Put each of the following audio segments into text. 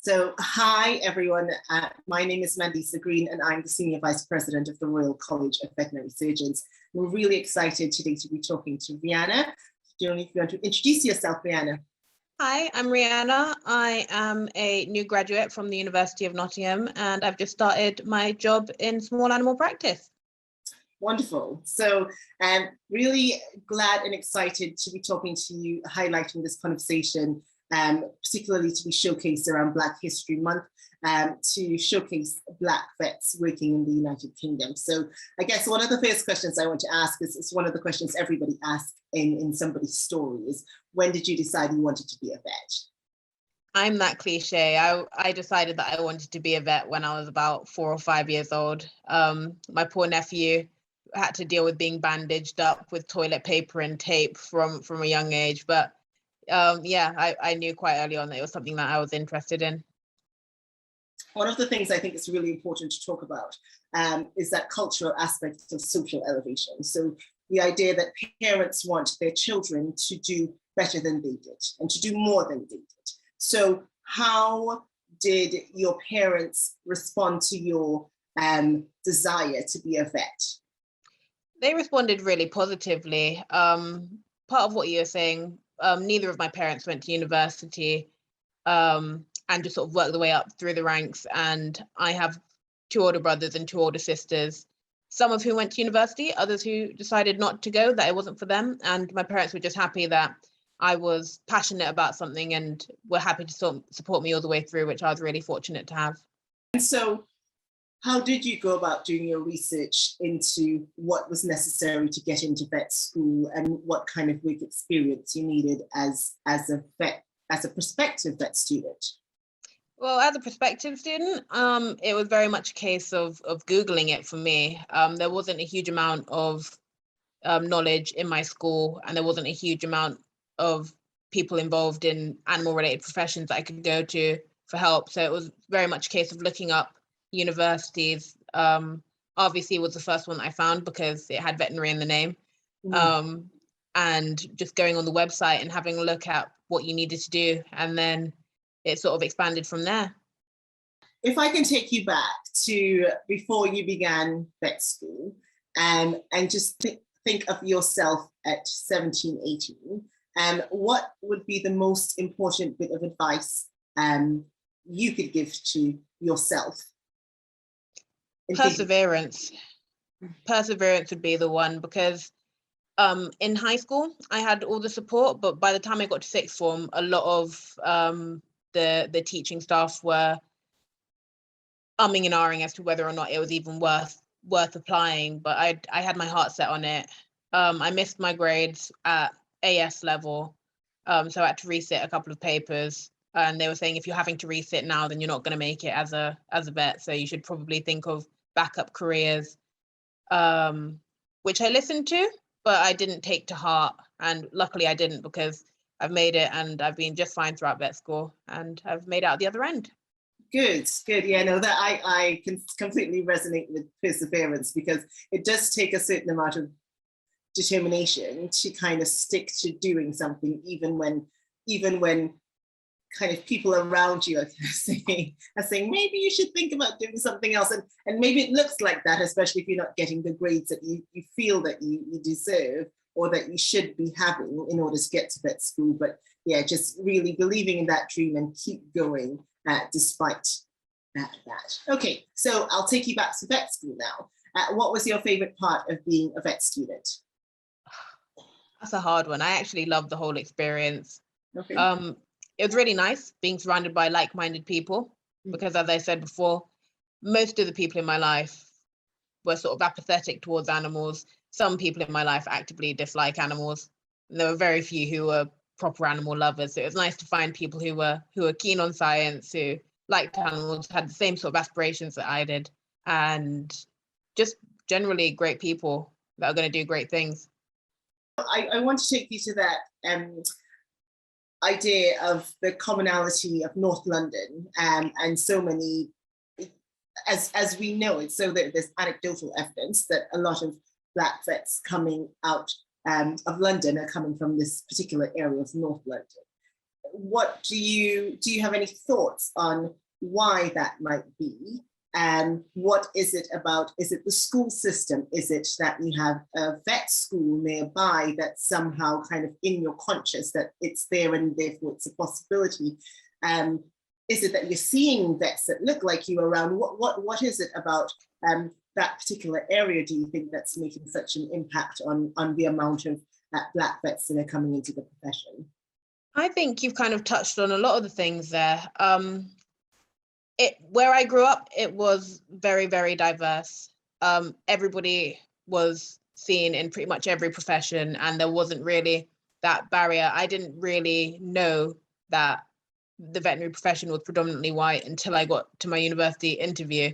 So, hi everyone. My name is Mandisa Greene, and I'm the Senior Vice-President of the Royal College of Veterinary Surgeons. We're really excited today to be talking to Rheanna. Do you want to introduce yourself, Rheanna? Hi, I'm Rheanna. I am a new graduate from the University of Nottingham, and I've just started my job in small animal practice. Wonderful. So I'm really glad and excited to be talking to you, highlighting this conversation, particularly to be showcased around Black History Month, to showcase Black vets working in the United Kingdom. So I guess one of the first questions I want to ask is one of the questions everybody asks in somebody's story is, when did you decide you wanted to be a vet? I'm that cliche. I decided that I wanted to be a vet when I was about 4 or 5 years old. My poor nephew had to deal with being bandaged up with toilet paper and tape from a young age. But I knew quite early on that it was something that I was interested in. One of the things I think is really important to talk about is that cultural aspect of social elevation. So the idea that parents want their children to do better than they did and to do more than they did. So how did your parents respond to your desire to be a vet? They responded really positively. Part of what you're saying, neither of my parents went to university and just sort of worked their way up through the ranks. And I have 2 older brothers and 2 older sisters, some of whom went to university, others who decided not to go, that it wasn't for them. And my parents were just happy that I was passionate about something and were happy to sort of support me all the way through, which I was really fortunate to have. And so how did you go about doing your research into what was necessary to get into vet school and what kind of work experience you needed as a prospective vet student? Well, as a prospective student, it was very much a case of Googling it for me. There wasn't a huge amount of knowledge in my school, and there wasn't a huge amount of people involved in animal-related professions that I could go to for help. So it was very much a case of looking up universities. RVC was the first one that I found because it had veterinary in the name. And just going on the website and having a look at what you needed to do, and then it sort of expanded from there. If I can take you back to before you began vet school, and just think of yourself at 17, 18, what would be the most important bit of advice you could give to yourself? Perseverance. Perseverance would be the one, because in high school, I had all the support, but by the time I got to 6th form, a lot of the teaching staff were umming and ahhing as to whether or not it was even worth applying. But I had my heart set on it. I missed my grades at AS level, so I had to resit a couple of papers. And they were saying, if you're having to resit now, then you're not going to make it as a vet. So you should probably think of backup careers, which I listened to, but I didn't take to heart. And luckily I didn't, because I've made it and I've been just fine throughout vet school and I've made it out the other end. Good. Yeah, no, that I can completely resonate with perseverance, because it does take a certain amount of determination to kind of stick to doing something, even when kind of people around you are saying maybe you should think about doing something else, and maybe it looks like that, especially if you're not getting the grades that you feel that you deserve or that you should be having in order to get to vet school. But yeah, just really believing in that dream and keep going despite that. Okay, so I'll take you back to vet school now. What was your favorite part of being a vet student? That's a hard one. I actually loved the whole experience. Okay. It was really nice being surrounded by like-minded people, because as I said before, most of the people in my life were sort of apathetic towards animals. Some people in my life actively dislike animals, and there were very few who were proper animal lovers. So it was nice to find people who were keen on science, who liked animals, had the same sort of aspirations that I did, and just generally great people that are going to do great things. I want to take you to that idea of the commonality of North London, and so many, as we know it, so that there's anecdotal evidence that a lot of Black vets coming out of London are coming from this particular area of North London. what do you have any thoughts on why that might be? And what is it about? Is it the school system? Is it that you have a vet school nearby that's somehow kind of in your conscious that it's there and therefore it's a possibility? Is it that you're seeing vets that look like you around? What is it about that particular area, do you think, that's making such an impact on the amount of Black vets that are coming into the profession? I think you've kind of touched on a lot of the things there. Where I grew up, it was very, very diverse. Everybody was seen in pretty much every profession, and there wasn't really that barrier. I didn't really know that the veterinary profession was predominantly white until I got to my university interview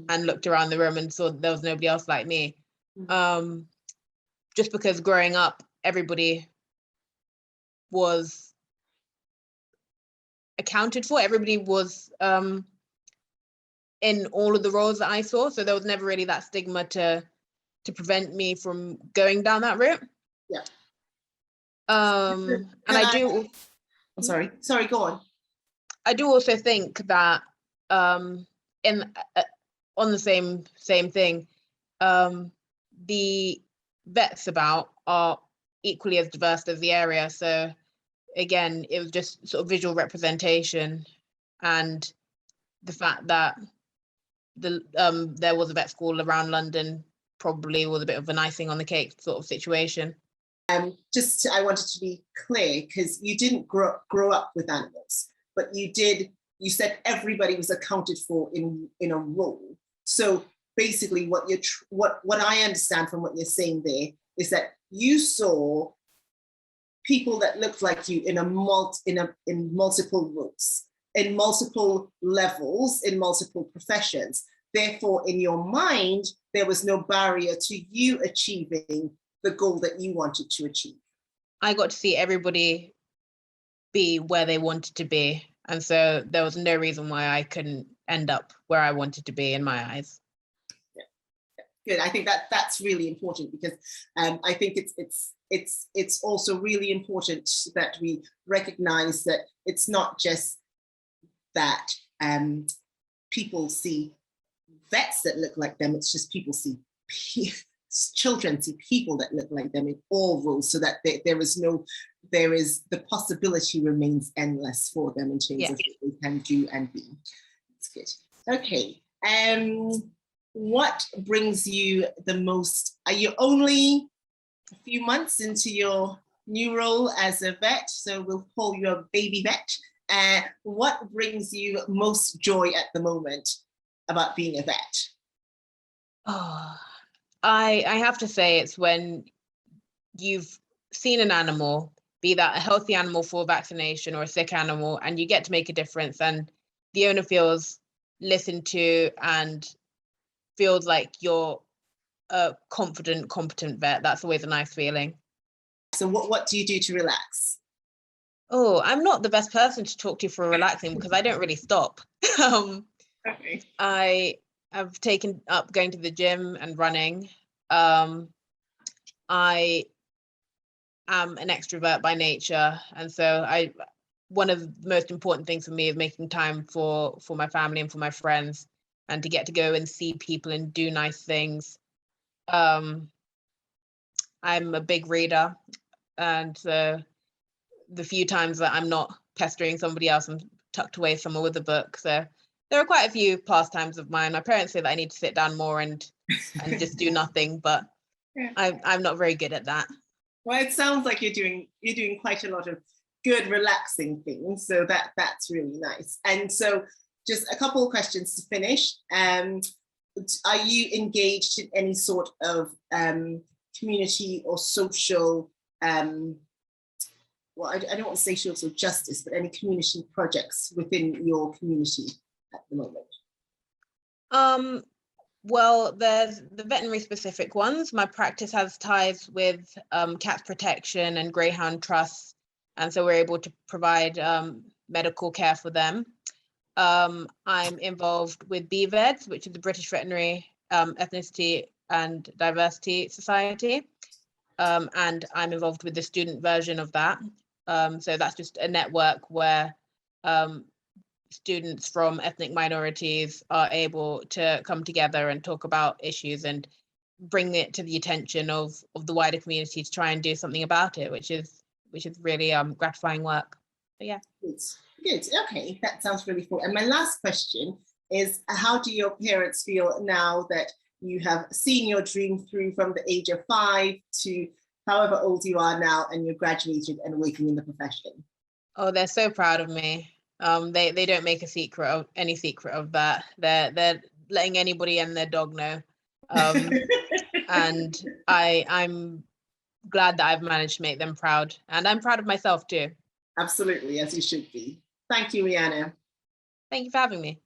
and looked around the room and saw there was nobody else like me. Just because growing up, everybody was accounted for. Everybody was in all of the roles that I saw. So there was never really that stigma to prevent me from going down that route. Yeah. And I'm sorry, go on. I do also think that on the same thing, the vets about are equally as diverse as the area. So again, it was just sort of visual representation, and the fact that there was a vet school around London probably was a bit of an icing on the cake sort of situation. I wanted to be clear, because you didn't grow up with animals, but you said everybody was accounted for in a role. So basically what I understand from what you're saying there is that you saw people that looked like you in multiple roles, in multiple levels, in multiple professions. Therefore, in your mind, there was no barrier to you achieving the goal that you wanted to achieve. I got to see everybody be where they wanted to be. And so there was no reason why I couldn't end up where I wanted to be in my eyes. Good. I think that's really important, because I think it's also really important that we recognize that it's not just that people see vets that look like them. It's just people see children see people that look like them in all roles, so that there is the possibility remains endless for them in terms of what they can do and be. That's good. Okay. What brings you the most? Are you only a few months into your new role as a vet, so we'll call you a baby vet? What brings you most joy at the moment about being a vet? Oh, I have to say it's when you've seen an animal, be that a healthy animal for vaccination or a sick animal, and you get to make a difference, and the owner feels listened to and feels like you're a confident, competent vet. That's always a nice feeling. So what do you do to relax? Oh, I'm not the best person to talk to for relaxing, because I don't really stop. Okay. I have taken up going to the gym and running. I am an extrovert by nature, and so one of the most important things for me is making time for my family and for my friends, and to get to go and see people and do nice things. I'm a big reader, and so the few times that I'm not pestering somebody else, I'm tucked away somewhere with a book. So there are quite a few pastimes of mine. My parents say that I need to sit down more and just do nothing, but I'm not very good at that. Well, it sounds like you're doing quite a lot of good, relaxing things. So that's really nice. And so just a couple of questions to finish. Are you engaged in any sort of community or social, well, I don't want to say social justice, but any community projects within your community at the moment? Well, there's the veterinary specific ones. My practice has ties with Cats Protection and Greyhound Trusts, and so we're able to provide medical care for them. I'm involved with BVEDS, which is the British Veterinary Ethnicity and Diversity Society, and I'm involved with the student version of that. So that's just a network where students from ethnic minorities are able to come together and talk about issues and bring it to the attention of the wider community to try and do something about it, which is really gratifying work. But yeah. Good. Okay, that sounds really cool. And my last question is, how do your parents feel now that you have seen your dream through from the age of 5 to however old you are now, and you're graduated and working in the profession? Oh, they're so proud of me. They don't make any secret of that. They're letting anybody and their dog know. And I'm glad that I've managed to make them proud, and I'm proud of myself too. Absolutely, as you should be. Thank you, Rheanna. Thank you for having me.